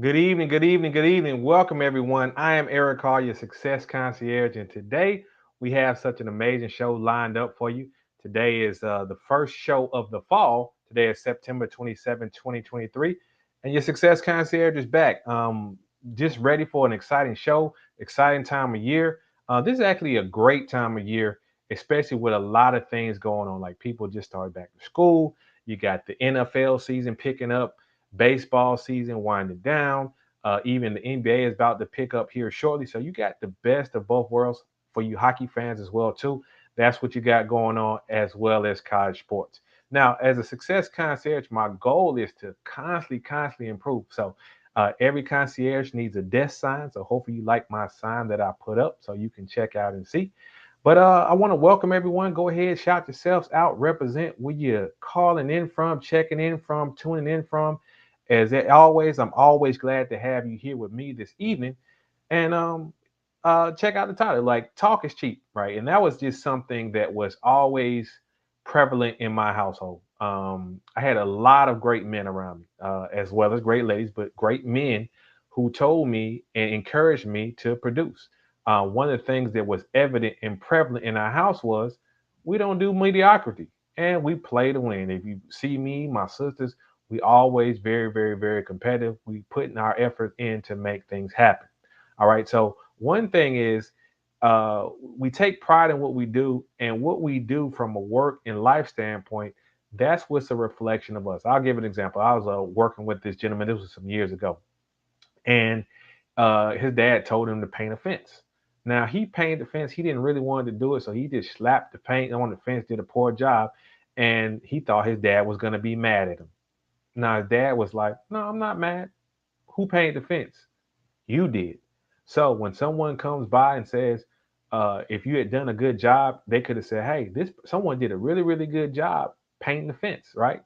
Good evening, good evening, good evening. Welcome, everyone. I am Eric Hall, your success concierge, and today we have such an amazing show lined up for you. Today is the first show of the fall. Today is September 27, 2023, and your success concierge is back. Just ready for an exciting show, exciting time of year. This is actually a great time of year, especially with a lot of things going on. Like people just started back to school. You got the NFL season picking up, baseball season winding down. Even the NBA is about to pick up here shortly. So you got the best of both worlds for you hockey fans as well too. That's what you got going on as well as college sports. Now, as a success concierge, my goal is to constantly improve. So every concierge needs a desk sign. So hopefully you like my sign that I put up so you can check out and see. But I want to welcome everyone. Go ahead, shout yourselves out, represent where you're calling in from, checking in from, tuning in from. As always, I'm always glad to have you here with me this evening. And check out the title, like talk is cheap, right? And that was just something that was always prevalent in my household. I had a lot of great men around me, as well as great ladies, but great men who told me and encouraged me to produce. One of the things that was evident and prevalent in our house was we don't do mediocrity and we play to win. If you see me, my sisters, we always very competitive. We putting our effort in to make things happen. All right. So one thing is we take pride in what we do, and what we do from a work and life standpoint. That's what's a reflection of us. I'll give an example. I was working with this gentleman. This was some years ago, and his dad told him to paint a fence. Now he painted the fence. He didn't really want to do it, so he just slapped the paint on the fence, did a poor job, and he thought his dad was going to be mad at him. Now his dad was like, "No, I'm not mad. Who painted the fence? You did." So when someone comes by and says, if you had done a good job, they could have said, "Hey, this someone did a really good job painting the fence, right?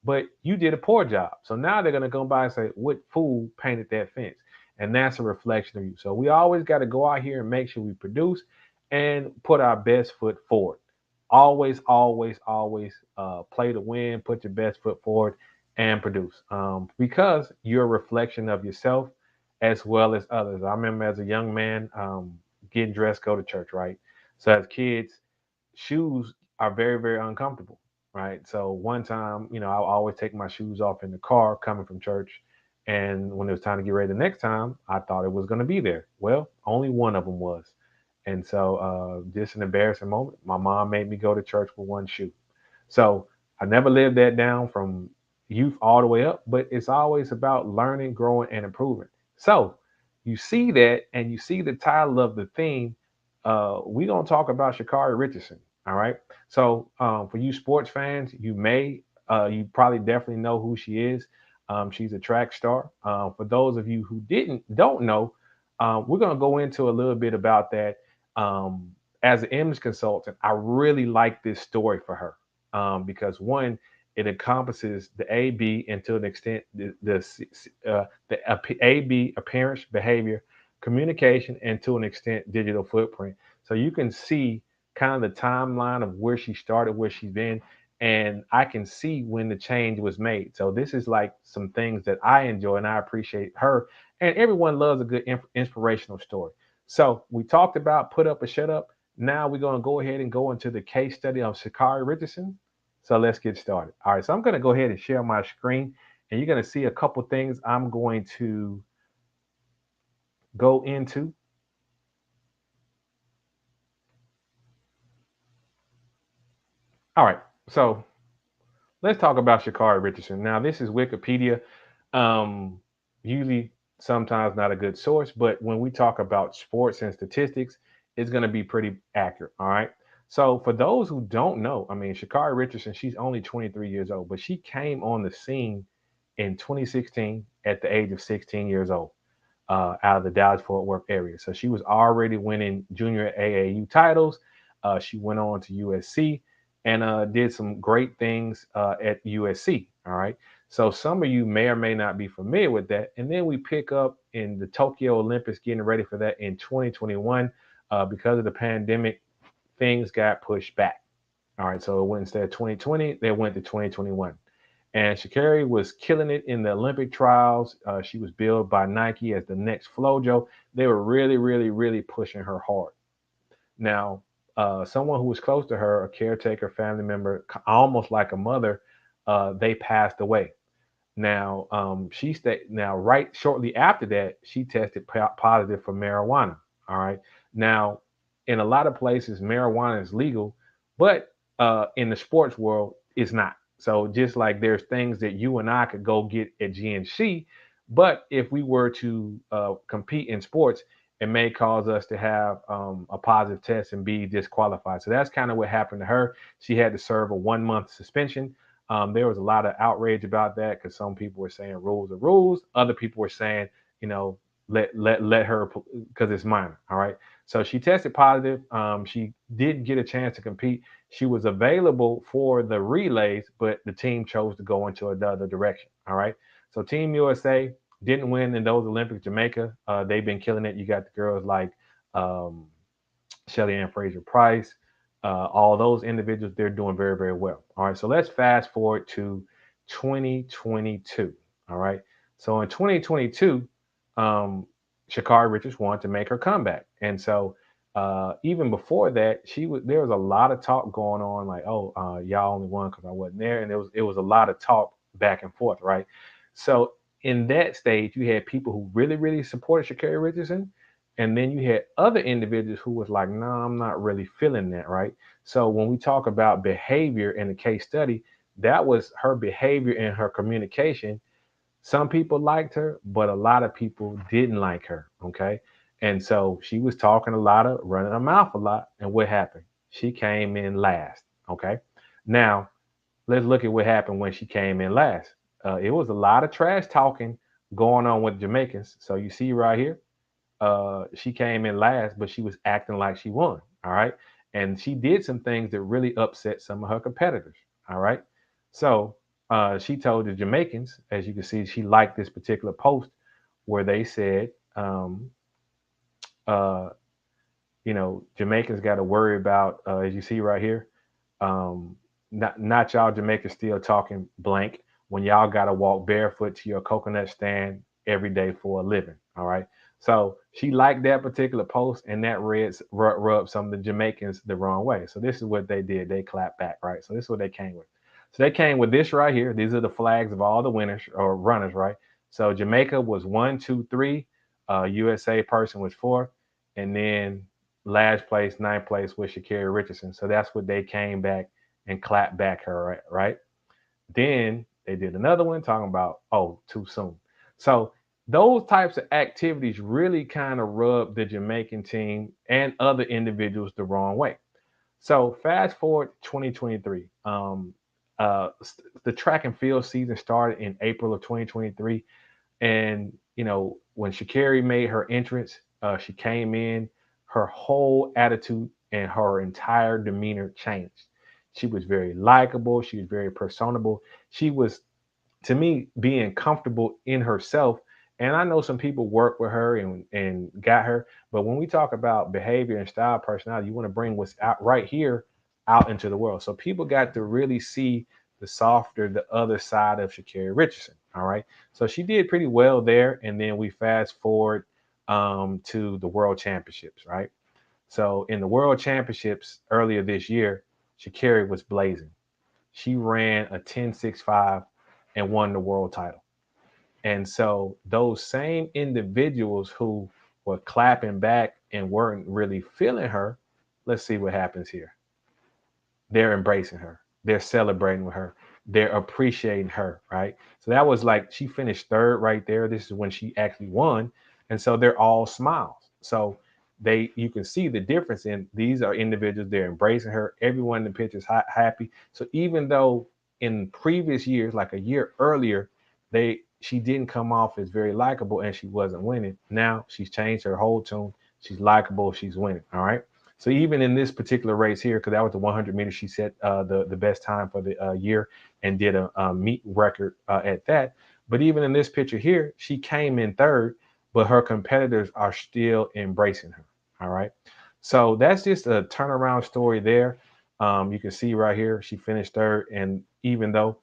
But you did a poor job." So now they're gonna come by and say, "What fool painted that fence?" And that's a reflection of you. So we always got to go out here and make sure we produce and put our best foot forward. Always play to win. Put your best foot forward and produce, because you're a reflection of yourself as well as others. I remember as a young man, getting dressed, go to church, right? So as kids, shoes are very uncomfortable, right? So one time, I'll always take my shoes off in the car coming from church, and when it was time to get ready the next time, I thought it was going to be there. Well, only one of them was. And so, just an embarrassing moment. My mom made me go to church with one shoe. So I never lived that down from youth all the way up, but it's always about learning, growing, and improving. So you see that, and you see the title of the theme. We're going to talk about Sha'Carri Richardson. All right. So for you sports fans, you probably definitely know who she is. She's a track star. For those of you who don't know, we're going to go into a little bit about that. Um, as an image consultant, I really like this story for her, because one, it encompasses the AB, and to an extent the AB, appearance, behavior, communication, and to an extent digital footprint. So you can see kind of the timeline of where she started, where she's been, and I can see when the change was made. So this is like some things that I enjoy and I appreciate her. And everyone loves a good inspirational story. So we talked about put up or shut up. Now we're going to go ahead and go into the case study of Sha'Carri Richardson. So let's get started. All right, so I'm going to go ahead and share my screen, and you're going to see a couple things I'm going to go into. All right, so let's talk about Sha'Carri Richardson. Now, this is Wikipedia. Um, Usually, sometimes not a good source, but when we talk about sports and statistics, it's going to be pretty accurate. All right. So, for those who don't know, I mean, Sha'Carri Richardson, she's only 23 years old, but she came on the scene in 2016 at the age of 16 years old, out of the Dallas Fort Worth area. So, she was already winning junior AAU titles. She went on to USC and did some great things at USC. All right. So some of you may or may not be familiar with that. And then we pick up in the Tokyo Olympics, getting ready for that in 2021. Because of the pandemic, things got pushed back. All right. So it went instead of 2020, they went to 2021. And Sha'Carri was killing it in the Olympic trials. She was billed by Nike as the next Flojo. They were really, really, really pushing her hard. Now, someone who was close to her, a caretaker, family member, almost like a mother, they passed away. Now, she stayed. Now, right shortly after that, she tested positive for marijuana. All right. Now, in a lot of places, marijuana is legal, but in the sports world, it's not. So, just like there's things that you and I could go get at GNC, but if we were to compete in sports, it may cause us to have a positive test and be disqualified. So that's kind of what happened to her. She had to serve a 1 month suspension. There was a lot of outrage about that because some people were saying rules are rules. Other people were saying, you know, let her because it's minor. All right. So she tested positive. She did get a chance to compete. She was available for the relays, but the team chose to go into another direction. All right. So Team USA didn't win in those Olympics. Jamaica, they've been killing it. You got the girls like um, Shelly Ann Fraser Price, all those individuals, they're doing very, very well. All right, so let's fast forward to 2022. All right, so in 2022, um, Sha'Carri Richards wanted to make her comeback, and so even before that, there was a lot of talk going on, like, oh, y'all only won because I wasn't there, and it was a lot of talk back and forth, right? So in that stage, you had people who really, really supported Sha'Carri Richardson, and then you had other individuals who was like, no, I'm not really feeling that, right? So when we talk about behavior in the case study, that was her behavior and her communication. Some people liked her, but a lot of people didn't like her. Okay. And so she was talking a lot of running her mouth a lot. And what happened? She came in last. Okay. Now let's look at what happened when she came in last. It was a lot of trash talking going on with Jamaicans. So you see right here, she came in last, but she was acting like she won. All right. And she did some things that really upset some of her competitors. All right. So she told the Jamaicans, as you can see, she liked this particular post where they said, uh, Jamaicans got to worry about, as you see right here, um, not y'all Jamaicans still talking blank when y'all got to walk barefoot to your coconut stand every day for a living. All right. So she liked that particular post, and that rubbed some of the Jamaicans the wrong way. So this is what they did. They clapped back, right? So this is what they came with. So they came with this right here. These are the flags of all the winners or runners, right? So Jamaica was 1, 2, 3. USA person was 4, and then last place, ninth place was Sha'Carri Richardson. So that's what they came back and clapped back her, right? Then they did another one talking about, oh, too soon. So those types of activities really kind of rubbed the Jamaican team and other individuals the wrong way. So fast forward 2023. The track and field season started in April of 2023. And, when Sha'Carri made her entrance, she came in, her whole attitude and her entire demeanor changed. She was very likable. She was very personable. She was, to me, being comfortable in herself. And I know some people work with her and got her. But when we talk about behavior and style, personality, you want to bring what's out right here out into the world. So people got to really see the softer, the other side of Sha'Carri Richardson. All right. So she did pretty well there. And then we fast forward to the World Championships, right? So in the World Championships earlier this year, Sha'Carri was blazing. She ran a 10.65 and won the world title. And so those same individuals who were clapping back and weren't really feeling her, let's see what happens here. They're embracing her. They're celebrating with her. They're appreciating her, right? So that was like she finished third right there. This is when she actually won. And so they're all smiles. So you can see the difference in these are individuals, they're embracing her. Everyone in the picture is happy. So even though in previous years, like a year earlier, she didn't come off as very likable and she wasn't winning. Now she's changed her whole tune. She's likable. She's winning. All right. So even in this particular race here, because that was the 100 meters, she set the best time for the year and did a meet record at that. But even in this picture here, she came in third, but her competitors are still embracing her. All right. So that's just a turnaround story there. You can see right here, she finished third. And even though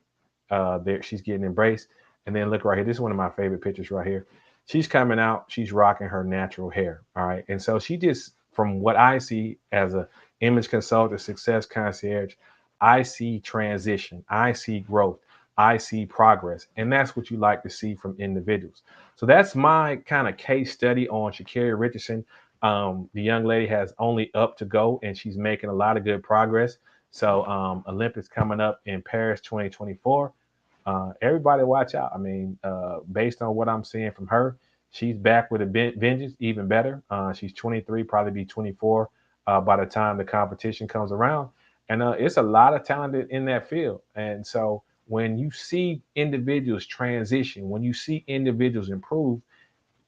there she's getting embraced. And then look right here. This is one of my favorite pictures right here. She's coming out. She's rocking her natural hair. All right. And so she just, from what I see as a image consultant, success concierge, I see transition. I see growth. I see progress. And that's what you like to see from individuals. So that's my kind of case study on Sha'Carri Richardson. The young lady has only up to go, and she's making a lot of good progress. So Olympics coming up in Paris 2024. Everybody watch out. I mean, based on what I'm seeing from her, she's back with a vengeance, even better. She's 23, probably be 24 by the time the competition comes around. And it's a lot of talent in that field. And so when you see individuals transition, when you see individuals improve,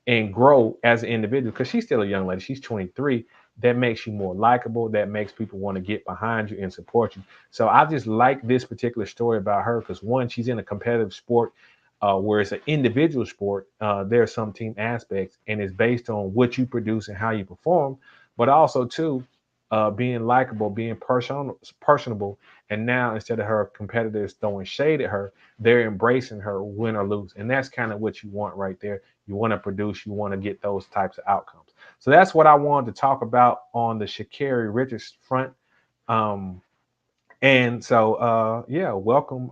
and grow as an individual, because she's still a young lady, she's 23, that makes you more likable, that makes people want to get behind you and support you. So I just like this particular story about her because, one, she's in a competitive sport where it's an individual sport. There are some team aspects, and it's based on what you produce and how you perform, but also two, being likable, being personable. And now, instead of her competitors throwing shade at her, they're embracing her, win or lose. And that's kind of what you want right there. You want to produce, you want to get those types of outcomes. So that's what I wanted to talk about on the Sha'Carri Richardson front. Um, and so, yeah, welcome,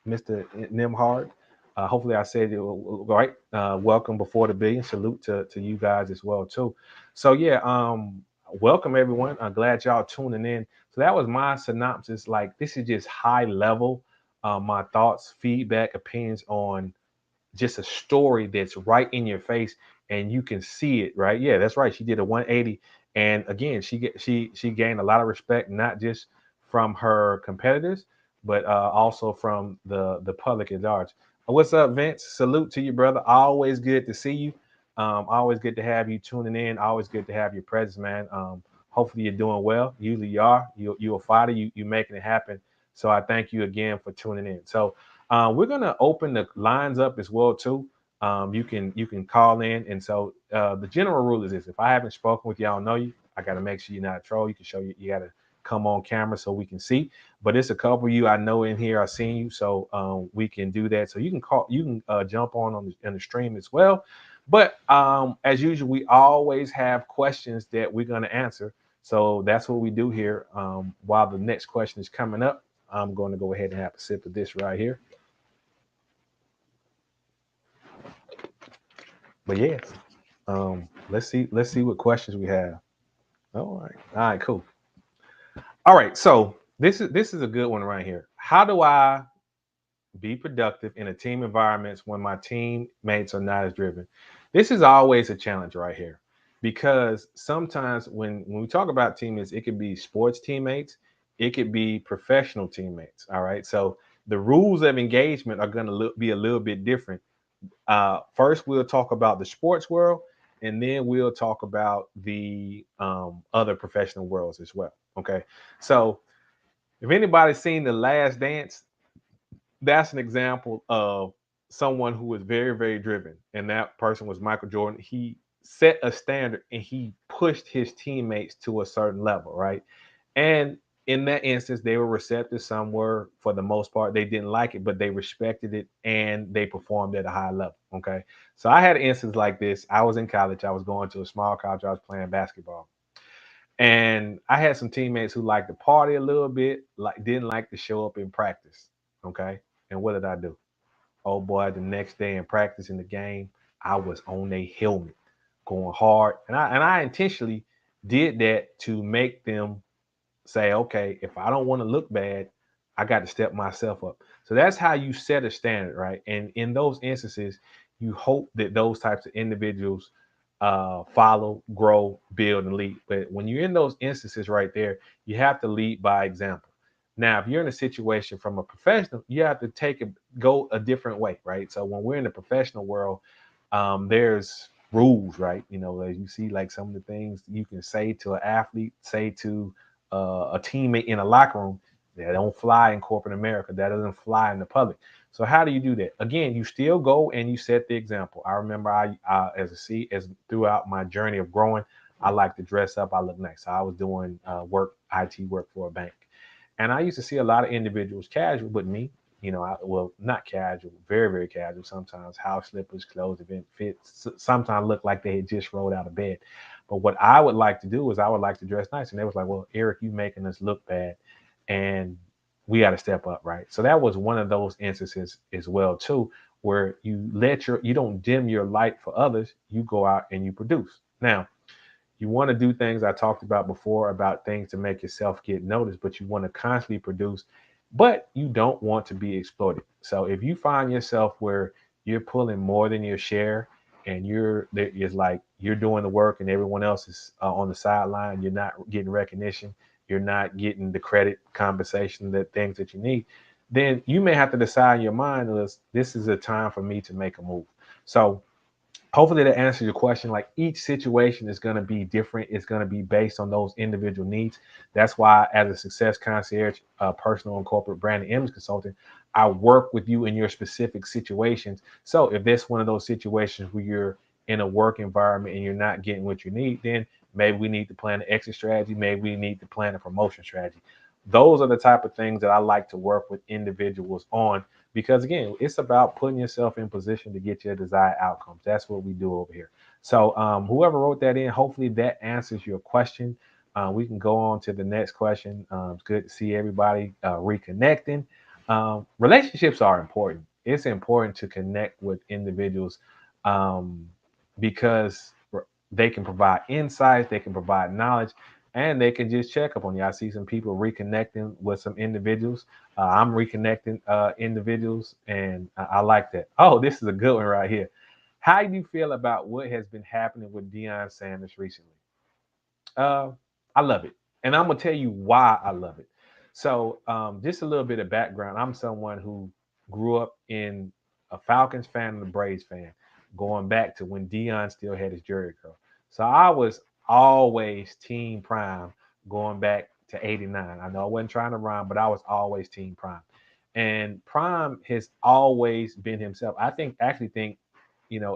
Mr. Nimhard. Hopefully, I said it right. Welcome before the billion. Salute to you guys as well too. So yeah, welcome everyone. I'm glad y'all tuning in. So that was my synopsis. Like, this is just high level. My thoughts, feedback, opinions on just a story that's right in your face and you can see it, right? Yeah, that's right. She did a 180, and again, she gained a lot of respect, not just from her competitors, but also from the public at large. What's up, Vince? Salute to you, brother. Always good to see you. Always good to have you tuning in. Always good to have your presence, man. Hopefully you're doing well. Usually you are. You're a fighter. You making it happen. So I thank you again for tuning in. So we're gonna open the lines up as well too. You can call in, and so the general rule is this: if I haven't spoken with you, I don't know you. I got to make sure you're not a troll. You can show you got to come on camera so we can see. But it's a couple of you I know in here. I've seen you, so we can do that. So you can call, you can jump on the stream as well. But as usual, we always have questions that we're gonna answer. So that's what we do here. While the next question is coming up, I'm going to go ahead and have a sip of this right here. But yes, let's see what questions we have. All right, cool. All right, so this is a good one right here. How do I be productive in a team environments when my teammates are not as driven? This is always a challenge right here, because sometimes when we talk about teammates, it could be sports teammates, it could be professional teammates. All right, so the rules of engagement are going to be a little bit different. First, we'll talk about the sports world, and then we'll talk about the other professional worlds as well. Okay, so if anybody's seen The Last Dance, that's an example of someone who was very, very driven, and that person was Michael Jordan. He set a standard and he pushed his teammates to a certain level, right? And in that instance, they were receptive. Some were, for the most part, they didn't like it, but they respected it and they performed at a high level. Okay. So I had an instance like this. I was in college. I was going to a small college. I was playing basketball. And I had some teammates who liked to party a little bit, like didn't like to show up in practice. Okay. And what did I do? Oh boy, the next day in practice in the game, I was on a helmet going hard. And I intentionally did that to make them say, okay, if I don't want to look bad, I got to step myself up. So that's how you set a standard, right? And in those instances, you hope that those types of individuals follow, grow, build, and lead. But when you're in those instances right there, you have to lead by example. Now, if you're in a situation from a professional, you have to go a different way, right? So when we're in the professional world, there's rules, right? You know, as you see, like some of the things you can say to an athlete, say to a teammate in a locker room, that don't fly in corporate America. That doesn't fly in the public. So how do you do that? Again, you still go and you set the example. I remember as throughout my journey of growing, I like to dress up. I look nice. So I was doing IT work for a bank, and I used to see a lot of individuals casual, but me, well, not casual, very, very casual sometimes, house slippers, clothes, event fits, sometimes look like they had just rolled out of bed. But what I would like to do is I would like to dress nice. And they was like, well, Eric, you making us look bad. And we got to step up, right? So that was one of those instances as well, too, where you don't dim your light for others. You go out and you produce. Now, you want to do things I talked about before about things to make yourself get noticed, but you want to constantly produce, but you don't want to be exploited. So if you find yourself where you're pulling more than your share and it's like you're doing the work and everyone else is on the sideline, you're not getting recognition, you're not getting the credit, compensation, the things that you need, then you may have to decide in your mind is this is a time for me to make a move. So hopefully that answers your question. Like each situation is going to be different. It's going to be based on those individual needs. That's why as a success concierge, personal and corporate brand and image consultant, I work with you in your specific situations. So if there's one of those situations where you're in a work environment and you're not getting what you need, then maybe we need to plan an exit strategy. Maybe we need to plan a promotion strategy. Those are the type of things that I like to work with individuals on, because again, it's about putting yourself in position to get your desired outcomes. That's what we do over here. So whoever wrote that in, hopefully that answers your question. We can go on to the next question. It's good to see everybody reconnecting. Relationships are important. It's important to connect with individuals um, because they can provide insights, they can provide knowledge, and they can just check up on you. I see some people reconnecting with some individuals. I'm reconnecting individuals, and I like that. Oh, this is a good one right here. How do you feel about what has been happening with Deion Sanders recently? Uh, I love it, and I'm gonna tell you why I love it. So, just a little bit of background. I'm someone who grew up in a Falcons fan and a Braves fan, going back to when Deion still had his Jerry curl. So I was always Team Prime, going back to '89. I know I wasn't trying to rhyme, but I was always Team Prime, and Prime has always been himself. Actually think,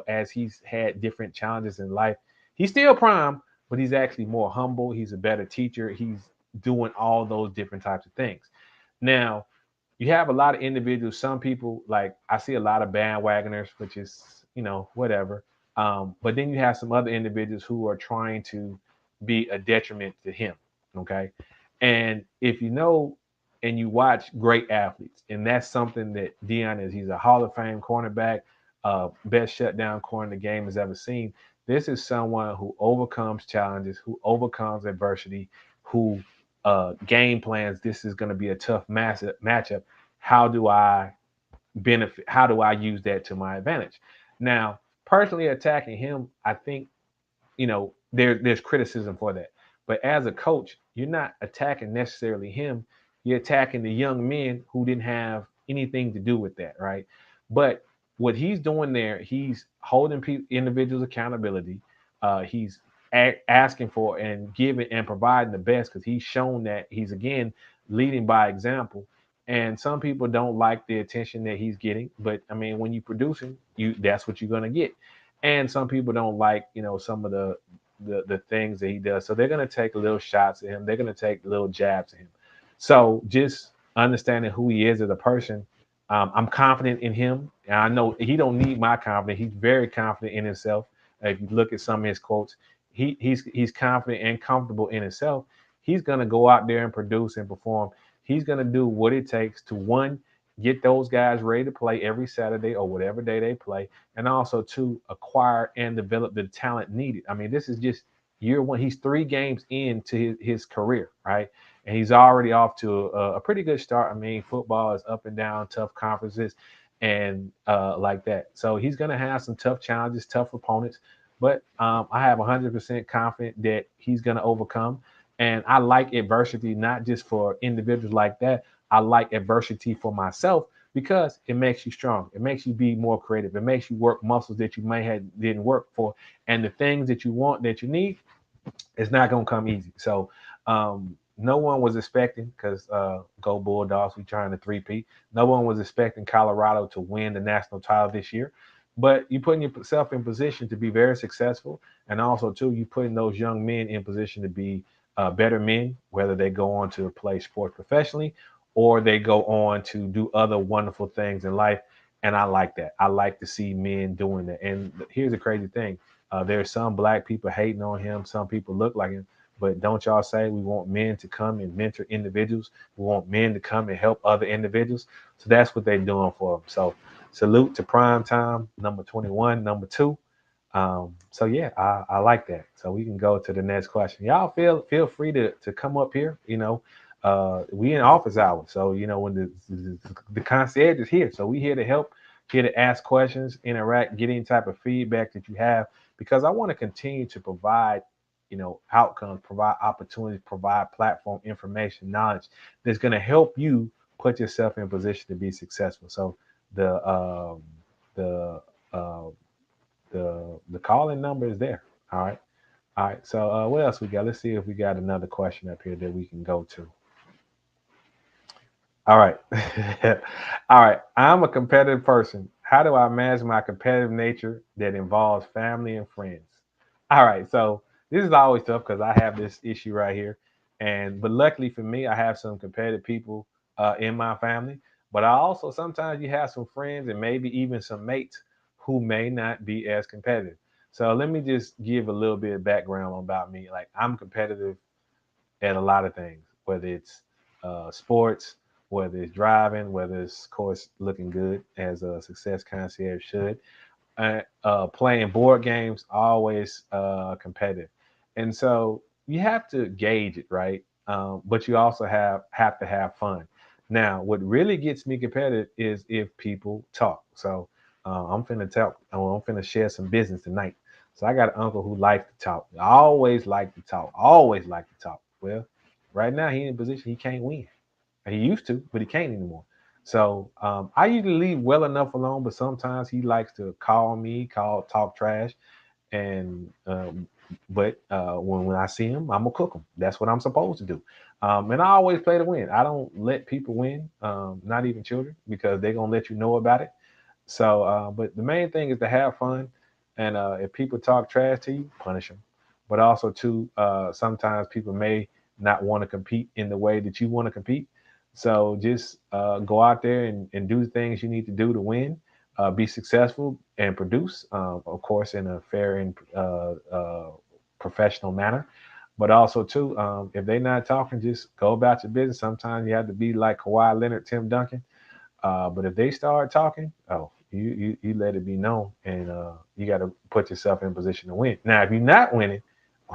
as he's had different challenges in life, he's still Prime, but he's actually more humble. He's a better teacher. He's doing all those different types of things. Now, you have a lot of individuals. Some people, like I see a lot of bandwagoners, which is, whatever. But then you have some other individuals who are trying to be a detriment to him. Okay. And if you know and you watch great athletes, and that's something that Deion is, he's a Hall of Fame cornerback, best shutdown corner the game has ever seen. This is someone who overcomes challenges, who overcomes adversity, who game plans. This is going to be a tough matchup. How do I benefit? How do I use that to my advantage? Now, personally attacking him, I think there's criticism for that. But as a coach, you're not attacking necessarily him. You're attacking the young men who didn't have anything to do with that, right? But what he's doing there, he's holding individuals accountability. He's asking for and giving and providing the best, because he's shown that he's again leading by example. And some people don't like the attention that he's getting, but I mean, when you're producing, that's what you're gonna get. And some people don't like, some of the things that he does, so they're gonna take little shots at him. They're gonna take little jabs at him. So just understanding who he is as a person, I'm confident in him, and I know he don't need my confidence. He's very confident in himself. If you look at some of his quotes, he's confident and comfortable in himself. He's gonna go out there and produce and perform. He's gonna do what it takes to, one, get those guys ready to play every Saturday or whatever day they play, and also to acquire and develop the talent needed. I mean, this is just year one. He's 3 games into his career, right? And he's already off to a pretty good start. I mean, football is up and down, tough conferences, and like that. So he's going to have some tough challenges, tough opponents, but I have 100% confident that he's going to overcome. And I like adversity, not just for individuals like that. I like adversity for myself, because it makes you strong. It makes you be more creative. It makes you work muscles that you may have didn't work for, and the things that you want, that you need, it's not gonna come easy. So no one was expecting, because go Bulldogs, we trying to three-peat. No one was expecting Colorado to win the national title this year, but you putting yourself in position to be very successful, and also too, you putting those young men in position to be better men, whether they go on to play sports professionally or they go on to do other wonderful things in life. And I like that. I like to see men doing that. And here's the crazy thing. There's some black people hating on him. Some people look like him. But don't y'all say we want men to come and mentor individuals? We want men to come and help other individuals. So that's what they're doing for them. So salute to Prime Time, number 21, number 2. So yeah, I like that. So we can go to the next question. Y'all feel free to come up here. We in office hours, so when the concierge is here, so we here to help, here to ask questions, interact, get any type of feedback that you have, because I want to continue to provide outcomes, provide opportunities, provide platform information, knowledge that's going to help you put yourself in a position to be successful. So the the uh, the calling number is there. All right. All right. So what else we got? Let's see if we got another question up here that we can go to. All right. All right. I'm a competitive person. How do I manage my competitive nature that involves family and friends? All right. So this is always tough because I have this issue right here. But luckily for me, I have some competitive people in my family. But I also sometimes you have some friends and maybe even some mates who may not be as competitive. So let me just give a little bit of background about me. Like I'm competitive at a lot of things, whether it's sports, whether it's driving, whether it's, of course, looking good as a success concierge should. Playing board games, always competitive. And so you have to gauge it, right? But you also have to have fun. Now, what really gets me competitive is if people talk. So I'm finna talk. I'm finna share some business tonight. So I got an uncle who likes to talk. I always like to talk. Always like to talk. Well, right now he in a position he can't win. He used to, but he can't anymore. So I usually leave well enough alone, but sometimes he likes to call me, talk trash, and when I see him, I'm gonna cook him. That's what I'm supposed to do. And I always play to win. I don't let people win, not even children, because they're gonna let you know about it. So, but the main thing is to have fun, and if people talk trash to you, punish them. But also, too, sometimes people may not want to compete in the way that you want to compete. So just go out there and do the things you need to do to win, be successful, and produce, of course, in a fair and professional manner. But also, too, if they're not talking, just go about your business. Sometimes you have to be like Kawhi Leonard, Tim Duncan, but if they start talking, oh, you let it be known, and you got to put yourself in position to win. Now, if you're not winning,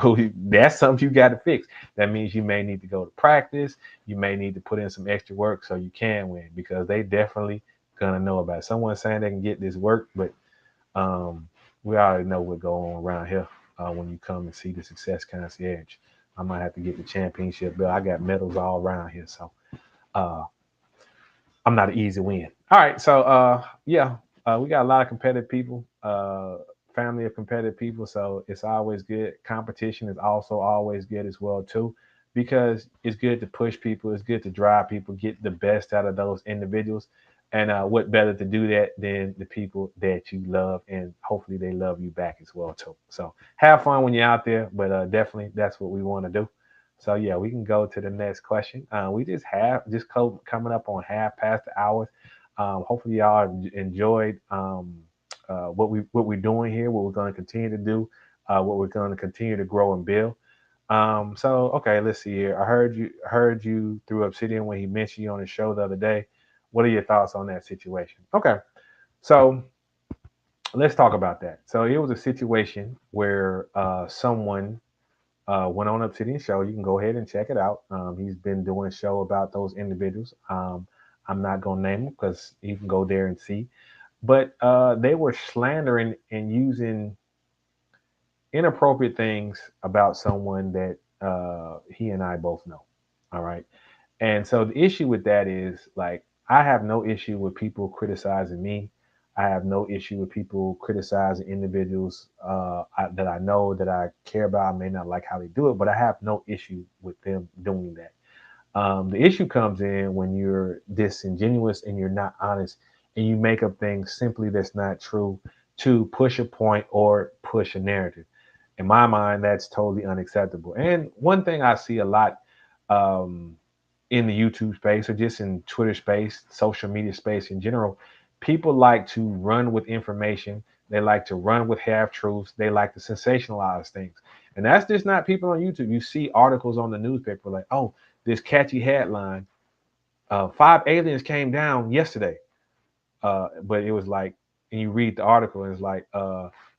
well, that's something you got to fix. That means you may need to go to practice. You may need to put in some extra work so you can win, because they definitely gonna know about it. Someone saying they can get this work, but um, we already know what's going on around here. When you come and see the Success Concierge, I might have to get the championship belt. I got medals all around here, so uh, I'm not an easy win. All right, so yeah, we got a lot of competitive people, family of competitive people, so it's always good. Competition is also always good as well too, because it's good to push people, it's good to drive people, get the best out of those individuals, and what better to do that than the people that you love, and hopefully they love you back as well too. So have fun when you're out there, but definitely that's what we want to do. So yeah, we can go to the next question. We coming up on half past the hours. Hopefully y'all enjoyed what we're doing here, what we're going to continue to do, what we're going to continue to grow and build. So okay, let's see here. I heard you through Obsidian when he mentioned you on the show the other day. What are your thoughts on that situation? Okay, so let's talk about that. So it was a situation where someone went on Obsidian show. You can go ahead and check it out. He's been doing a show about those individuals. I'm not gonna name them because you can go there and see. But they were slandering and using inappropriate things about someone that he and I both know. All right. And so the issue with that is, like, I have no issue with people criticizing me. I have no issue with people criticizing individuals that I know, that I care about. I may not like how they do it, but I have no issue with them doing that. The issue comes in when you're disingenuous and you're not honest, and you make up things simply that's not true to push a point or push a narrative. In my mind, that's totally unacceptable. And one thing I see a lot, um, in the YouTube space or just in Twitter space, social media space in general, people like to run with information. They like to run with half truths. They like to sensationalize things. And that's just not people on YouTube. You see articles on the newspaper like, oh, this catchy headline, 5 aliens came down yesterday. But it was like, and you read the article and it's like,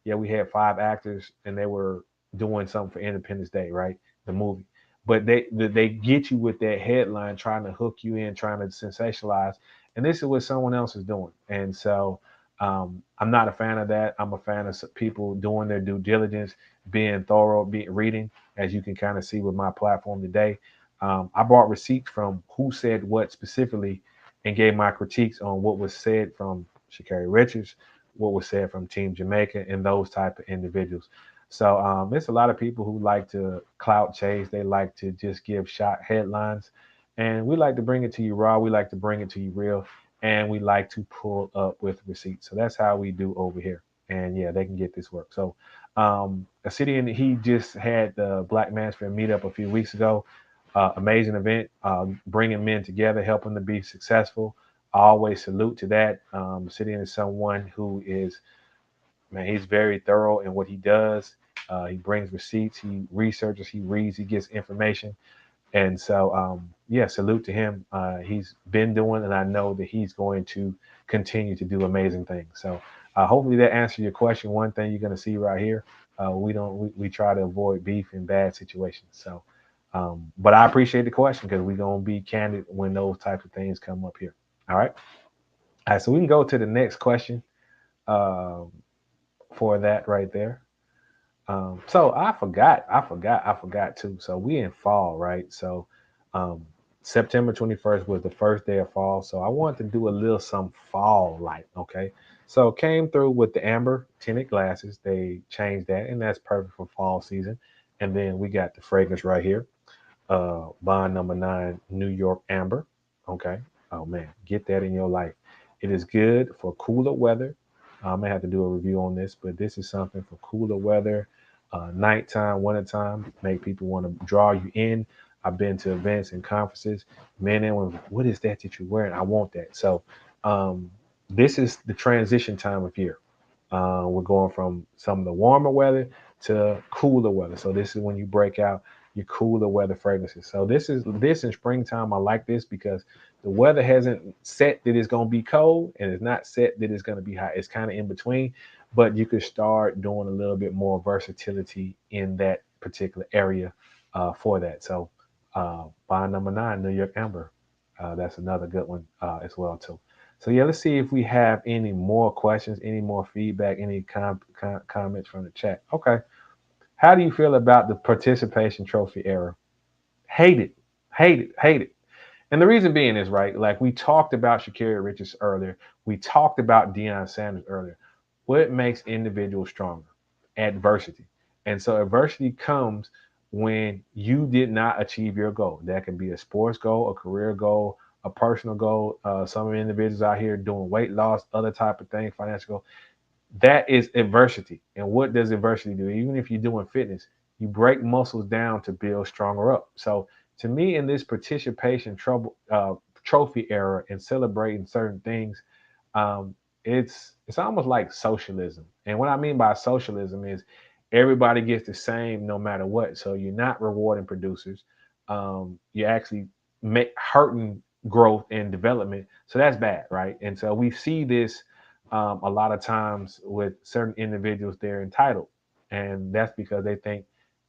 yeah, we had 5 actors and they were doing something for Independence Day, right? The movie. But they get you with that headline, trying to hook you in, trying to sensationalize, and this is what someone else is doing. And so I'm not a fan of that. I'm a fan of people doing their due diligence, being thorough, reading, as you can kind of see with my platform today. I brought receipts from who said what specifically and gave my critiques on what was said from Sha'Carri Richardson, what was said from Team Jamaica, and those type of individuals. So there's a lot of people who like to clout chase. They like to just give shot headlines, and we like to bring it to you raw. We like to bring it to you real, and we like to pull up with receipts. So that's how we do over here. And yeah, they can get this work. So a city, and he just had the Black Manosphere meetup a few weeks ago. Amazing event, bringing men together, helping them be successful. I always salute to that. Sidian is someone who is, man, he's very thorough in what he does. He brings receipts, he researches, he reads, he gets information. And so, yeah, salute to him. He's been doing, and I know that he's going to continue to do amazing things. So, hopefully that answers your question. One thing you're going to see right here, we try to avoid beef in bad situations. So, but I appreciate the question because we're going to be candid when those types of things come up here. All right. All right. So we can go to the next question um, for that right there. So I forgot too. So we in fall, right? So um, September 21st was the first day of fall. So I wanted to do a little some fall light. Okay. So came through with the amber tinted glasses. They changed that, and that's perfect for fall season. And then we got the fragrance right here, bond number 9, New York Amber. Okay. Oh man, get that in your life. It is good for cooler weather. I may have to do a review on this, but this is something for cooler weather, nighttime, wintertime, make people want to draw you in. I've been to events and conferences. Men and women, what is that you're wearing? I want that. So um, this is the transition time of year. We're going from some of the warmer weather to cooler weather. So this is when you break out your cooler weather fragrances. So this in springtime. I like this because the weather hasn't set that it's going to be cold, and it's not set that it's going to be hot. It's kind of in between, but you could start doing a little bit more versatility in that particular area for that. So bond number 9, New York Amber. That's another good one as well too. So yeah, let's see if we have any more questions, any more feedback, any comments from the chat. Okay. How do you feel about the participation trophy era? Hate it, hate it, hate it. And the reason being is right, like we talked about Sha'Carri Richardson earlier, we talked about Deion Sanders earlier. What makes individuals stronger? Adversity. And so adversity comes when you did not achieve your goal. That can be a sports goal, a career goal, a personal goal. Some individuals out here doing weight loss, other type of things, financial goal. That is adversity. And what does adversity do? Even if you're doing fitness, you break muscles down to build stronger up. So to me, in this participation trophy era and celebrating certain things, um, it's almost like socialism. And what I mean by socialism is everybody gets the same no matter what. So you're not rewarding producers. You're actually hurting growth and development. So that's bad, right? And so we see this a lot of times with certain individuals. They're entitled, and that's because they think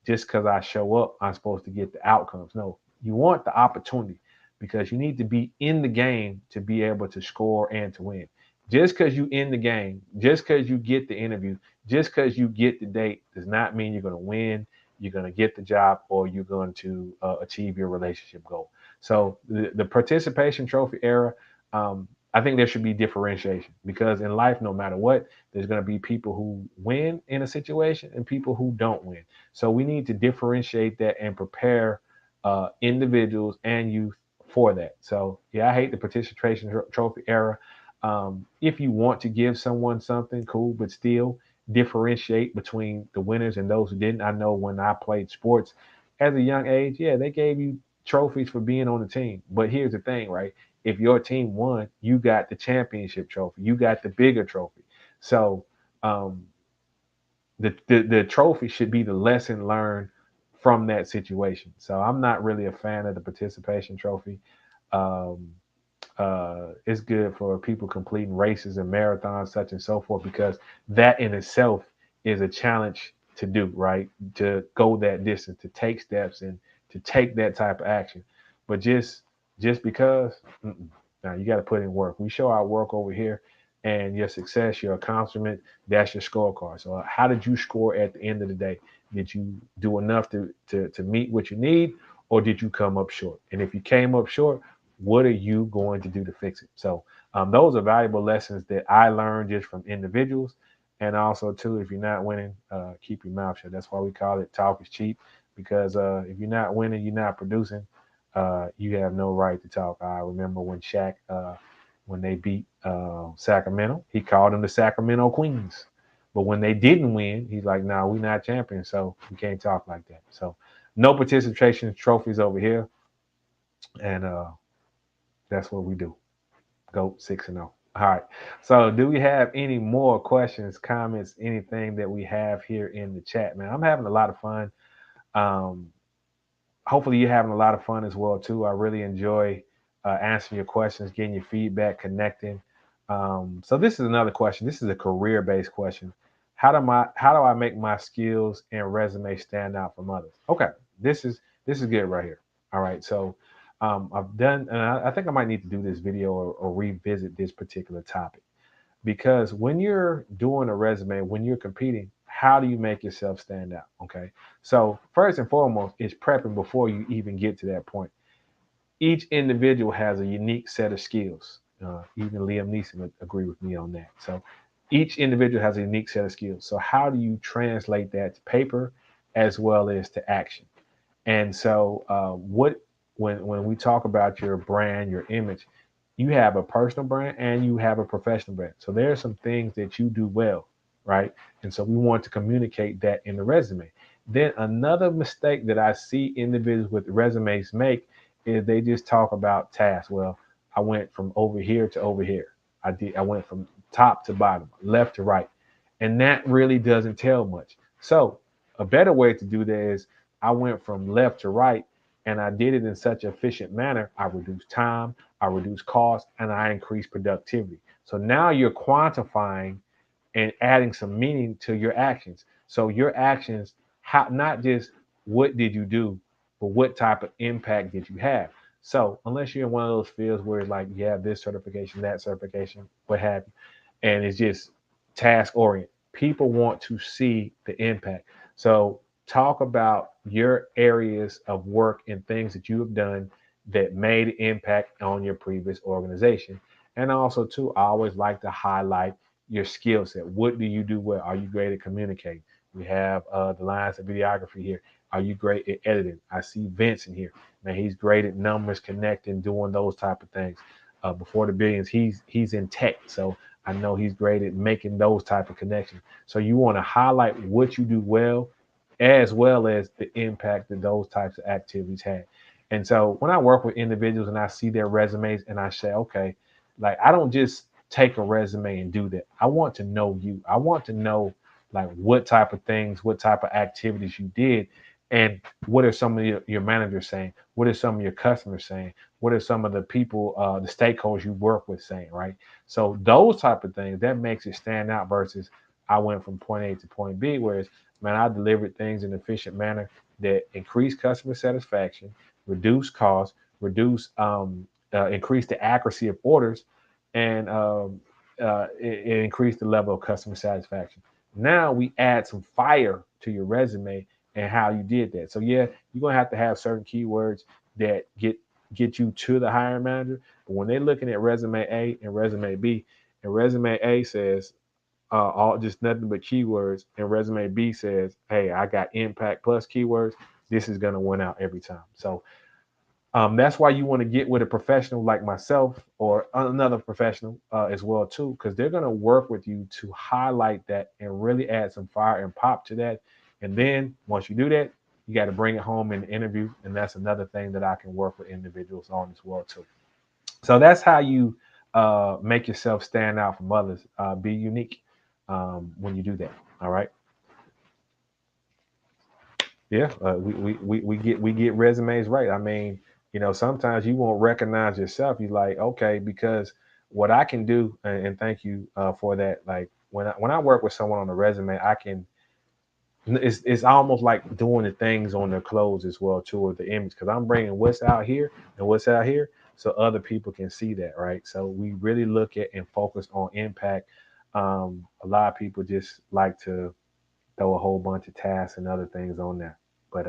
just because I show up, I'm supposed to get the outcomes. No, you want the opportunity because you need to be in the game to be able to score and to win. Just because you in the game, just because you get the interview, just because you get the date does not mean you're going to win, you're going to get the job, or you're going to achieve your relationship goal. So the participation trophy era, I think there should be differentiation because in life, no matter what, there's going to be people who win in a situation and people who don't win. So we need to differentiate that and prepare individuals and youth for that. So yeah, I hate the participation trophy era. If you want to give someone something, cool, but still differentiate between the winners and those who didn't. I know when I played sports as a young age, yeah, they gave you trophies for being on the team. But here's the thing, right? If your team won, you got the championship trophy. You got the bigger trophy. So um, the trophy should be the lesson learned from that situation. So I'm not really a fan of the participation trophy. Um, it's good for people completing races and marathons, such and so forth, because that in itself is a challenge to do, right? To go that distance, to take steps, and to take that type of action. But just because, now you got to put in work. We show our work over here, and your success, your accomplishment, that's your scorecard. So how did you score at the end of the day? Did you do enough to meet what you need, or did you come up short? And if you came up short, what are you going to do to fix it? So those are valuable lessons that I learned just from individuals. And also, too, if you're not winning, keep your mouth shut. That's why we call it talk is cheap, because if you're not winning, you're not producing, you have no right to talk. I remember when Shaq, when they beat Sacramento, he called them the Sacramento Queens. But when they didn't win, he's like, "No, we're not champions, so we can't talk like that." So, no participation trophies over here, and that's what we do. Go 6-0. All right. So, do we have any more questions, comments, anything that we have here in the chat, man? I'm having a lot of fun. Um, Hopefully, you're having a lot of fun as well too. I really enjoy answering your questions, getting your feedback, connecting. So, this is another question. This is a career-based question. How do I make my skills and resume stand out from others? Okay, this is good right here. All right. So, I've done, and I think I might need to do this video or revisit this particular topic, because when you're doing a resume, when you're competing, how do you make yourself stand out? Okay. So first and foremost is prepping before you even get to that point. Each individual has a unique set of skills. Even Liam Neeson would agree with me on that. So each individual has a unique set of skills. So how do you translate that to paper as well as to action? And so, what when we talk about your brand, your image, you have a personal brand and you have a professional brand. So there are some things that you do well, right? And so we want to communicate that in the resume. Then another mistake that I see individuals with resumes make is they just talk about tasks. Well, I went from over here to over here. I went from top to bottom, left to right, and that really doesn't tell much. So a better way to do that is I went from left to right, and I did it in such an efficient manner. I reduced time, I reduced cost, and I increased productivity. So now you're quantifying and adding some meaning to your actions. So your actions, how, not just what did you do, but what type of impact did you have. So unless you're in one of those fields where it's like you have this certification, that certification, what have you, and it's just task oriented, people want to see the impact. So talk about your areas of work and things that you have done that made impact on your previous organization. And also, too, I always like to highlight your skill set. What do you do well? Are you great at communicating? We have the lines of videography here. Are you great at editing? I see Vince in here. Man, he's great at numbers, connecting, doing those type of things. Before the billions, he's in tech, so I know he's great at making those type of connections. So you want to highlight what you do well as the impact that those types of activities had. And so when I work with individuals and I see their resumes and I say, okay, like I don't just take a resume and do that. I want to know you. I want to know like what type of things, what type of activities you did, and what are some of your managers saying? What are some of your customers saying? What are some of the people, the stakeholders you work with saying, right? So those type of things that makes it stand out versus I went from point A to point B, whereas man, I delivered things in an efficient manner that increase customer satisfaction, reduce costs, increase the accuracy of orders, and it increased the level of customer satisfaction. Now we add some fire to your resume and how you did that. So yeah, you're gonna have to have certain keywords that get you to the hiring manager. But when they're looking at resume A and resume B, and resume A says all just nothing but keywords, and resume B says, "Hey, I got impact plus keywords." This is gonna win out every time. So that's why you want to get with a professional like myself or another professional as well too, because they're gonna work with you to highlight that and really add some fire and pop to that. And then once you do that, You got to bring it home in the interview, and that's another thing that I can work with individuals on as well too. So that's how you make yourself stand out from others. Be unique when you do that. All right. Yeah, we get resumes right. I mean, sometimes you won't recognize yourself. You like, okay, because what I can do, and thank you for that. Like when I work with someone on a resume, I can. It's almost like doing the things on their clothes as well too, or the image, because I'm bringing what's out here and what's out here, so other people can see that, right? So we really look at and focus on impact. A lot of people just like to throw a whole bunch of tasks and other things on there. But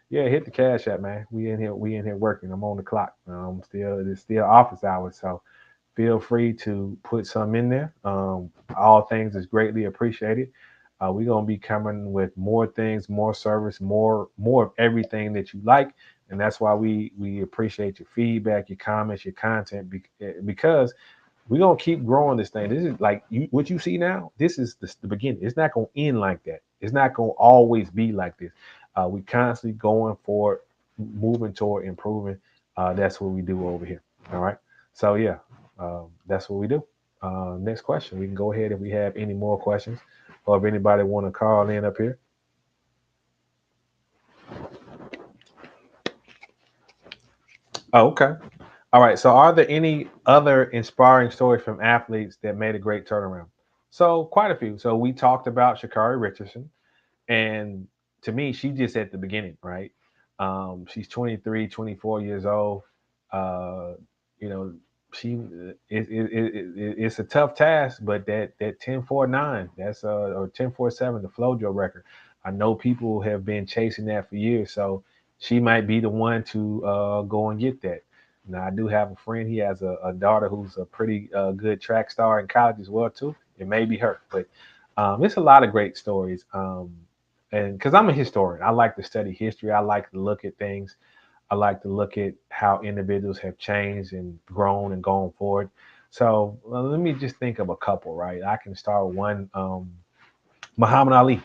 yeah, hit the cash app, man. We in here working. I'm on the clock. It's still office hours, so feel free to put some in there. All things is greatly appreciated. We're gonna be coming with more things, more service, more of everything that you like, and that's why we appreciate your feedback, your comments, your content, because we're gonna keep growing this thing. This is like what you see now. This is the beginning. It's not gonna end like that. It's not gonna always be like this. We constantly going forward, moving toward improving. That's what we do over here. All right. So yeah, that's what we do. Next question. We can go ahead if we have any more questions, or if anybody want to call in up here. Oh, okay. All right. So, are there any other inspiring stories from athletes that made a great turnaround? So, quite a few. So, we talked about Sha'Carri Richardson, and to me, she's just at the beginning, right? She's 23, 24 years old. Uh, you know, it's a tough task, but that 10.49, that's or 10.47, the FloJo record. I know people have been chasing that for years, so she might be the one to go and get that. Now, I do have a friend. He has a daughter who's a pretty good track star in college as well too. It may be her, but it's a lot of great stories. And because I'm a historian, I like to study history. I like to look at things. I like to look at how individuals have changed and grown and gone forward. So let me just think of a couple, right? I can start with one. Muhammad Ali.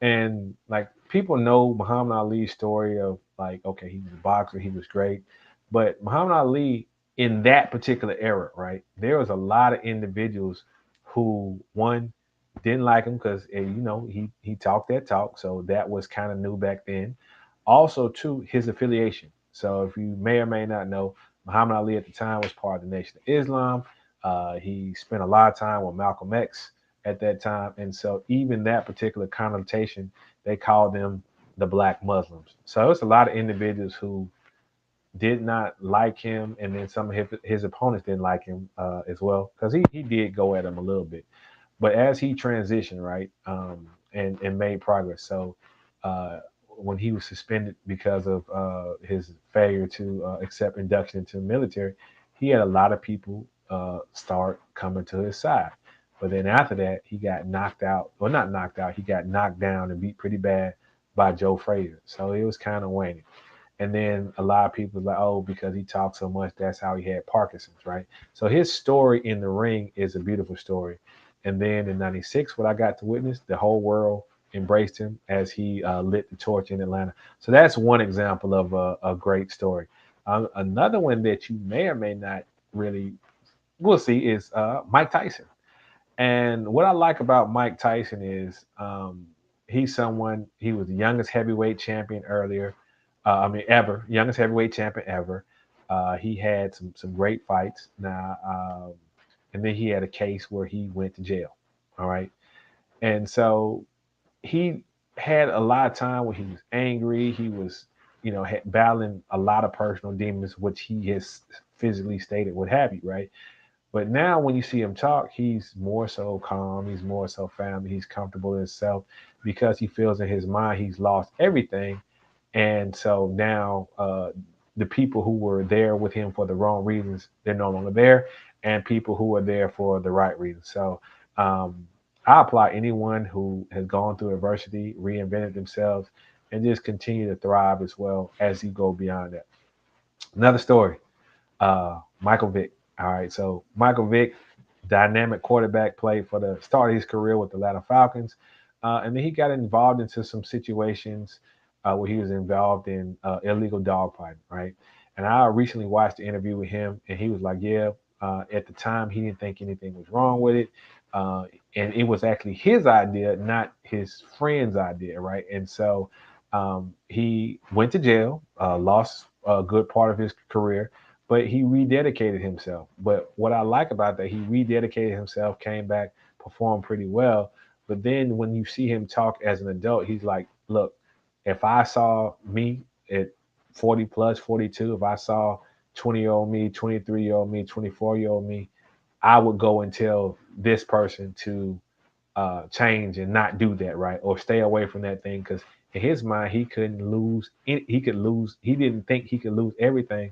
And like people know Muhammad Ali's story of like, okay, he was a boxer, he was great. But Muhammad Ali in that particular era, right, there was a lot of individuals who one didn't like him because he talked that talk. So that was kind of new back then. Also, two, his affiliation. So if you may or may not know, Muhammad Ali at the time was part of the Nation of Islam. He spent a lot of time with Malcolm X at that time. And so even that particular connotation, they called them the Black Muslims. So it's a lot of individuals who did not like him, and then some of his opponents didn't like him as well, because he did go at him a little bit. But as he transitioned, right, and made progress. So uh, when he was suspended because of his failure to accept induction into the military, he had a lot of people start coming to his side. But then after that, he got knocked out. Well, not knocked out. He got knocked down and beat pretty bad by Joe Frazier. So it was kind of waning. And then a lot of people like, oh, because he talked so much, that's how he had Parkinson's, right? So his story in the ring is a beautiful story. And then in '96, what I got to witness, the whole world embraced him as he lit the torch in Atlanta. So that's one example of a great story. Another one that you may or may not really will see is Mike Tyson. And what I like about Mike Tyson is he was the youngest heavyweight champion earlier. Ever, youngest heavyweight champion ever. He had some great fights now, and then he had a case where he went to jail. All right, and so he had a lot of time where he was angry. He was, battling a lot of personal demons, which he has physically stated, what have you, right? But now when you see him talk, he's more so calm, he's more so family, he's comfortable in himself because he feels in his mind he's lost everything. And so now the people who were there with him for the wrong reasons, they're no longer there, and people who are there for the right reasons. So um, I apply anyone who has gone through adversity, reinvented themselves, and just continue to thrive as well as you go beyond that. Another story, Michael Vick. All right, so Michael Vick, dynamic quarterback, played for the start of his career with the Atlanta Falcons, and then he got involved into some situations. where he was involved in illegal dogfighting, right? And I recently watched the interview with him, and he was like, "Yeah, at the time he didn't think anything was wrong with it, uh, and it was actually his idea, not his friend's idea, right?" And so he went to jail, lost a good part of his career, but he rededicated himself. But what I like about that, he rededicated himself, came back, performed pretty well. But then when you see him talk as an adult, he's like, "Look, if I saw me at 40 plus 42, if I saw 20-year-old me, 23-year-old me, 24-year-old me, I would go and tell this person to change and not do that, right? Or stay away from that thing." Because in his mind, he couldn't lose. He could lose. He didn't think he could lose everything,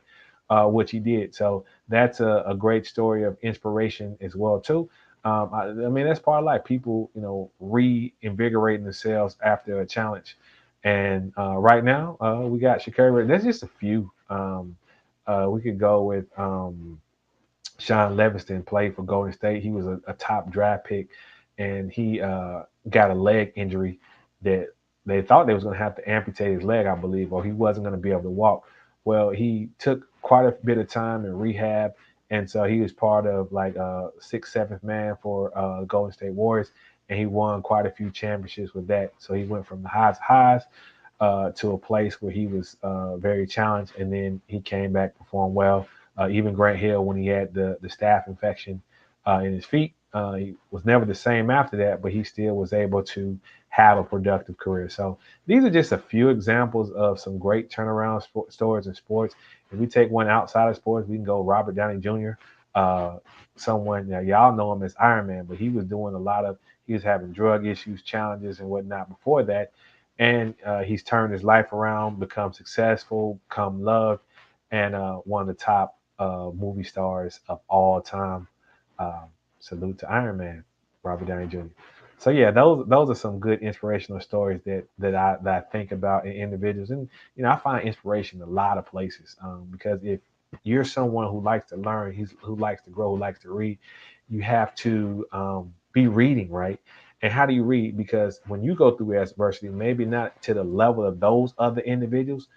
which he did. So that's a great story of inspiration as well too. I mean, that's part of life. People, reinvigorating themselves after a challenge. And right now, we got Sha'Carri. That's just a few. We could go with Sean Levingston, played for Golden State. He was a top draft pick, and he got a leg injury that they thought they was going to have to amputate his leg, I believe, or he wasn't going to be able to walk. Well, he took quite a bit of time in rehab, and so he was part of like sixth, seventh man for Golden State Warriors, and he won quite a few championships with that. So he went from the highs to a place where he was very challenged, and then he came back, performed well. Even Grant Hill, when he had the staph infection in his feet, he was never the same after that, but he still was able to have a productive career. So these are just a few examples of some great turnaround stories in sports. If we take one outside of sports, we can go Robert Downey Jr. Uh, Someone, y'all know him as Iron Man, but he was doing he was having drug issues, challenges, and whatnot before that. And he's turned his life around, become successful, become loved, and one of the top movie stars of all time. Um, Salute to Iron Man, Robert Downey Jr. So yeah, those are some good inspirational stories that I think about in individuals, and I find inspiration in a lot of places because if you're someone who likes to learn, who likes to grow, who likes to read, you have to be reading, right? And how do you read? Because when you go through adversity, maybe not to the level of those other individuals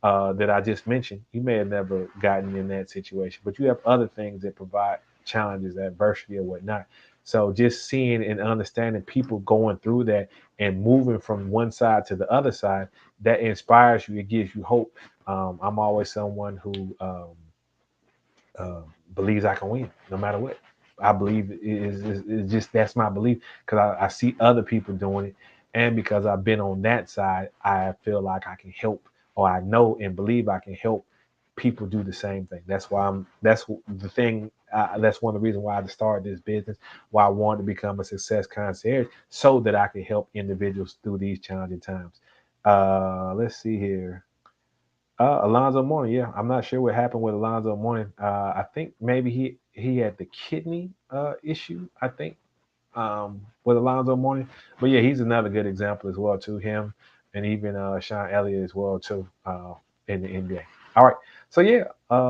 that I just mentioned, you may have never gotten in that situation, but you have other things that provide challenges, adversity, or whatnot. So just seeing and understanding people going through that and moving from one side to the other side, that inspires you. It gives you hope. I'm always someone who uh, believes I can win no matter what. I believe is just that's my belief because I see other people doing it, and because I've been on that side, I feel like I can help, or I know and believe I can help people do the same thing. That's why I'm. That's the thing. That's one of the reasons why I started this business. Why I wanted to become a success concierge, so that I can help individuals through these challenging times. Let's see here. Alonzo Mourning, yeah, I'm not sure what happened with Alonzo Mourning. I think maybe he had the kidney issue. I think with Alonzo Mourning, but yeah, he's another good example as well too. Him and even Sean Elliott as well too in the NBA. All right, so yeah,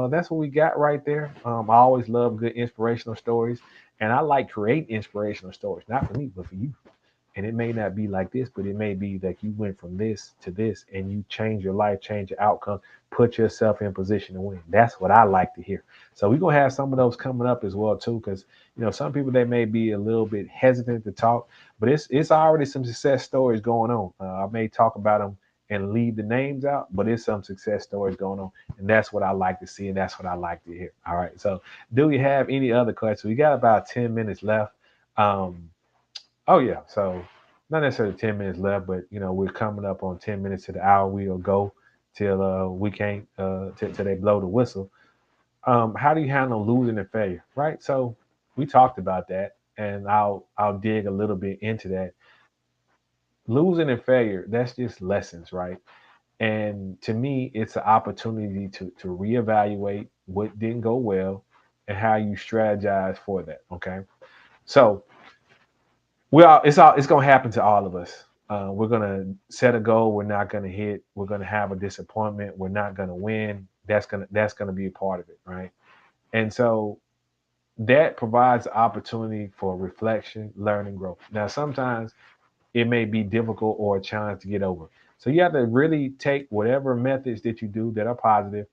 that's what we got right there. I always love good inspirational stories, and I like creating inspirational stories, not for me, but for you. And it may not be like this, but it may be that you went from this to this and you change your life, change your outcome, put yourself in position to win. That's what I like to hear. So we're gonna have some of those coming up as well too, because some people they may be a little bit hesitant to talk, but it's already some success stories going on. I may talk about them and leave the names out, but it's some success stories going on, and that's what I like to see, and that's what I like to hear. All right. So do we have any other questions? We got about 10 minutes left. Um, Oh yeah, so not necessarily 10 minutes left, but we're coming up on 10 minutes to the hour. We'll go till we can't till they blow the whistle. How do you handle losing and failure? Right. So we talked about that, and I'll dig a little bit into that. Losing and failure, that's just lessons, right? And to me, it's an opportunity to reevaluate what didn't go well and how you strategize for that. Okay. So it's gonna happen to all of us. We're gonna set a goal. We're not gonna hit. We're gonna have a disappointment. We're not gonna win. That's gonna be a part of it, right? And so that provides the opportunity for reflection, learning, growth. Now, sometimes it may be difficult or a challenge to get over. So you have to really take whatever methods that you do that are positive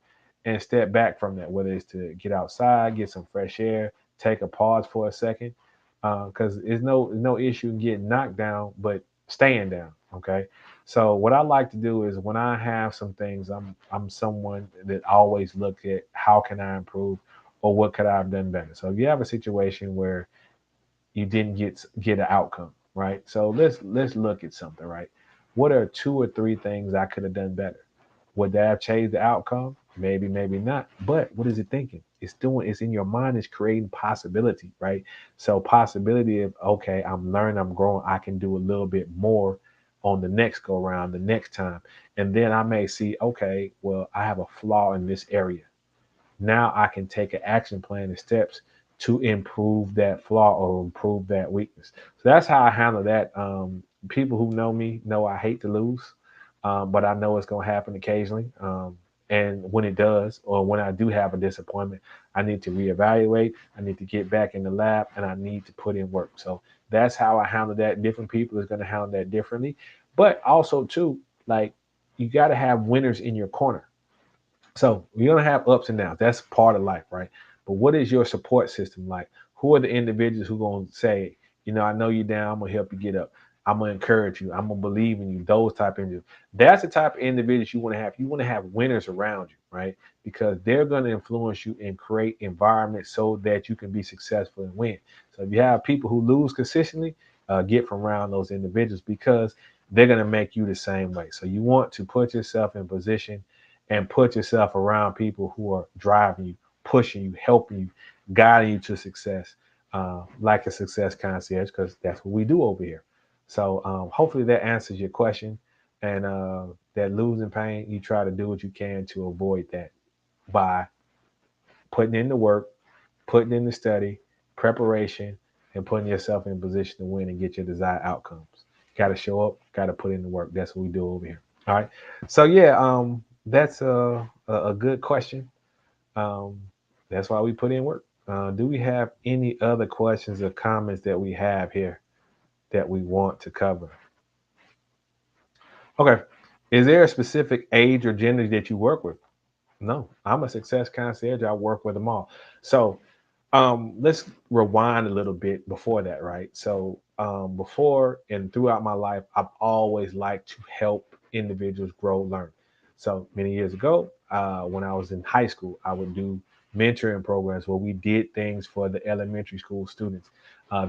and step back from that, whether it's to get outside, get some fresh air, take a pause for a second. Because there's no issue in getting knocked down, but staying down. Okay. So what I like to do is when I have some things, I'm someone that always look at how can I improve or what could I have done better. So if you have a situation where you didn't get an outcome, right? So let's look at something, right? What are 2 or 3 things I could have done better? Would that have changed the outcome? Maybe, maybe not. But what is it thinking? It's in your mind, it's creating possibility, right? So possibility of, okay, I'm learning, I'm growing, I can do a little bit more on the next go around, the next time. And then I may see, okay, well, I have a flaw in this area. Now I can take an action plan and steps to improve that flaw or improve that weakness. So that's how I handle that. People who know me know I hate to lose, but I know it's going to happen occasionally. And when it does, or when I do have a disappointment, I need to reevaluate. I need to get back in the lab and I need to put in work. So that's how I handle that. Different people is going to handle that differently. But also, too, like you got to have winners in your corner. So you're gonna have ups and downs. That's part of life, right? But what is your support system like? Who are the individuals who gonna say, I know you're down, I'm gonna help you get up. I'm gonna encourage you. I'm gonna believe in you. Those type of individuals. That's the type of individuals you want to have. You want to have winners around you, right? Because they're gonna influence you and create environments so that you can be successful and win. So if you have people who lose consistently, get from around those individuals because they're gonna make you the same way. So you want to put yourself in position and put yourself around people who are driving you, pushing you, helping you, guiding you to success, like a success concierge, because that's what we do over here. So hopefully that answers your question. And that losing pain, you try to do what you can to avoid that by putting in the work, putting in the study, preparation, and putting yourself in position to win and get your desired outcomes. Got to show up, got to put in the work. That's what we do over here. All right. So yeah, that's a good question. Um, that's why we put in work. Do we have any other questions or comments that we have here that we want to cover? Okay. Is there a specific age or gender that you work with? No, I'm a success concierge. I work with them all. So let's rewind a little bit before that, right? So before and throughout my life, I've always liked to help individuals grow, learn. So many years ago, when I was in high school, I would do mentoring programs where we did things for the elementary school students.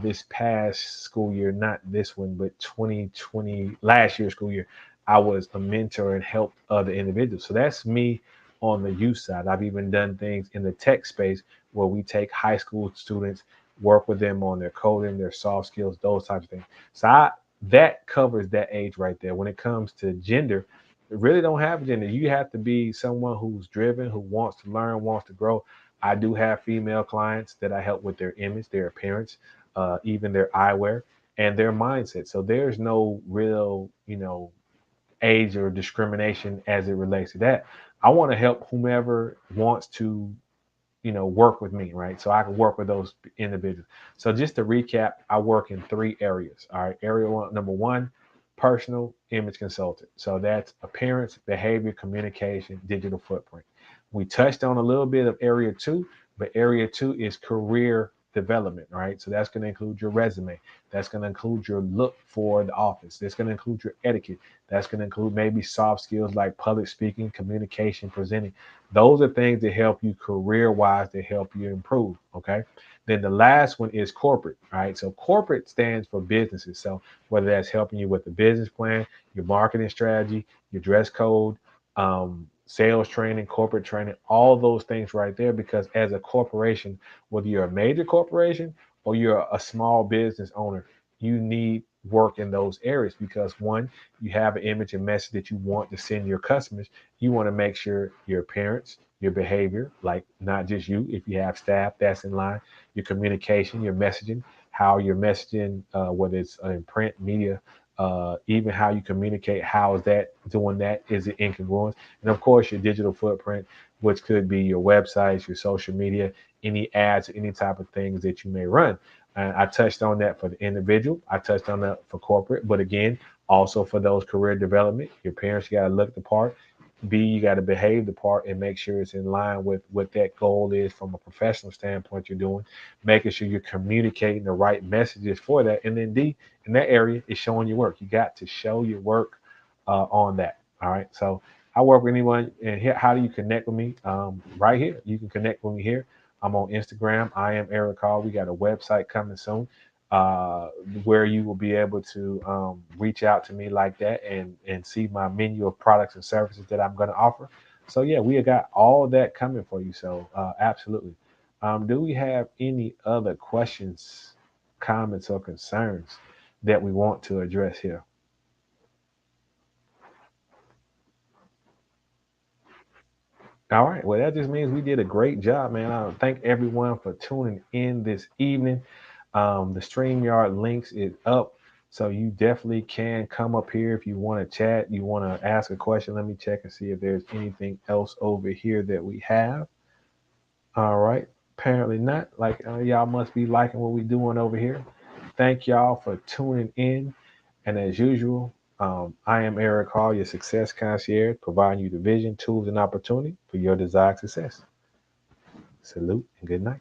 This past school year, not this one, but 2020, last year's school year, I was a mentor and helped other individuals. So that's me on the youth side. I've even done things in the tech space where we take high school students, work with them on their coding, their soft skills, those types of things. So that covers that age right there. When it comes to gender, it really don't have gender. You have to be someone who's driven, who wants to learn, wants to grow. I do have female clients that I help with their image, their appearance, even their eyewear and their mindset. So there's no real, age or discrimination as it relates to that. I want to help whomever wants to work with me, right? So I can work with those individuals. So just to recap, I work in 3 areas. All right. Area one, number one, personal image consultant. So that's appearance, behavior, communication, digital footprint. We touched on a little bit of area two, but area two is career development, right? So that's going to include your resume. That's going to include your look for the office. That's going to include your etiquette. That's going to include maybe soft skills like public speaking, communication, presenting. Those are things that help you career wise, that help you improve. Okay. Then the last one is corporate, right? So corporate stands for businesses. So whether that's helping you with the business plan, your marketing strategy, your dress code, sales training, corporate training, all those things right there. Because as a corporation, whether you're a major corporation or you're a small business owner, you need work in those areas because one, you have an image and message that you want to send your customers. You want to make sure your appearance, your behavior, like not just you, if you have staff, that's in line, your communication, your messaging, how you're messaging, whether it's in print media, even how you communicate, how is that doing that? Is it incongruent? And of course, your digital footprint, which could be your websites, your social media, any ads, any type of things that you may run. And I touched on that for the individual. I touched on that for corporate. But again, Also, for those career development, your parents, you got to look the part. B, you got to behave the part and make sure it's in line with what that goal is from a professional standpoint you're doing, making sure you're communicating the right messages for that. And then D, in that area, is showing your work. You got to show your work on that. All right. So I work with anyone. And here, how do you connect with me? Right here. You can connect with me here. I'm on Instagram. I am Eric Hall. We got a website coming soon uh, where you will be able to reach out to me like that and see my menu of products and services that I'm going to offer. So yeah, we have got all of that coming for you. So absolutely. Do we have any other questions, comments, or concerns that we want to address here? All right. Well, that just means we did a great job, man. I thank everyone for tuning in this evening. The StreamYard links is up. So you definitely can come up here if you want to chat, you want to ask a question. Let me check and see if there's anything else over here that we have. All right. Apparently not. Like y'all must be liking what we're doing over here. Thank y'all for tuning in. And as usual, I am Eric Hall, your success concierge, providing you the vision, tools, and opportunity for your desired success. Salute and good night.